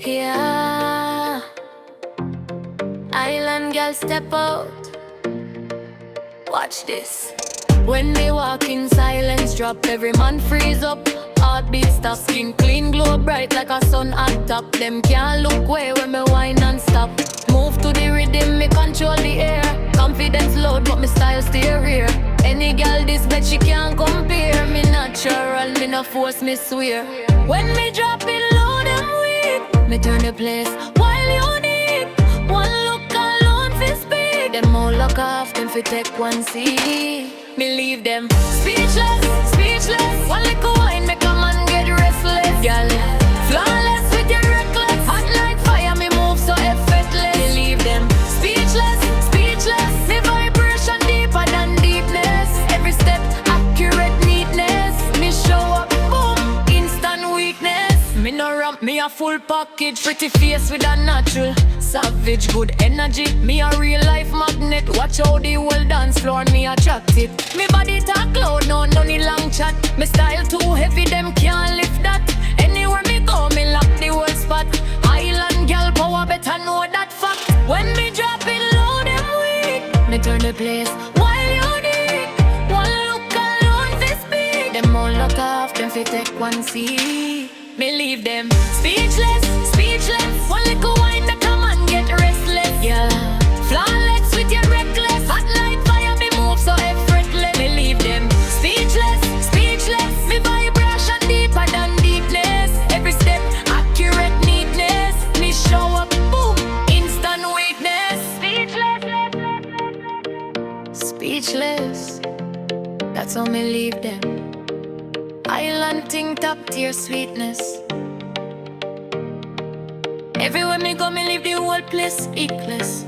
Yeah, island girl step out. Watch this. When they walk in, silence drop. Every man freeze up. Heartbeat stop. Skin clean, glow bright like a sun on top. Them can't look away when me whine and stop. Move to the rhythm, me control the air. Confidence loud, but me style stay rear. Any girl this bet she can't compare. Me natural, me no force, me swear. When me drop it low, them weak. Me turn the place while unique. One look alone fi speak. Them all look off, them fi take one seat. Me leave them speechless, speechless. One little wine make a man get restless. Girl, flawless with your reckless. Hot like fire, me move so effortless. Me leave them speechless, speechless. Me vibration deeper than deepness. Every step accurate neatness. Me show up, boom, instant weakness. Me no ramp, me a full package. Pretty face with a natural savage, good energy. Me a real life magnet. Watch how the whole dance floor me attract it. Me body talk loud, no need long chat. Me style too heavy, them can't lift that. Anywhere me go, me lock the whole spot. Island girl power, better know that fact. When me drop it low, them weak. Me turn the place while unique. One look alone fi speak. Them all look off, them fi take one seat. Me leave them speechless, speechless. One little wine that come and get restless. Yeah, flawless with your reckless. Hot like fire, me move so effortless. Me leave them speechless, speechless. Me vibration deeper than deepness. Every step accurate neatness. Me show up, boom, instant weakness. Speechless, speechless. That's how me leave them. Island thing, top tier sweetness. Everywhere me go, me leave the whole place speechless.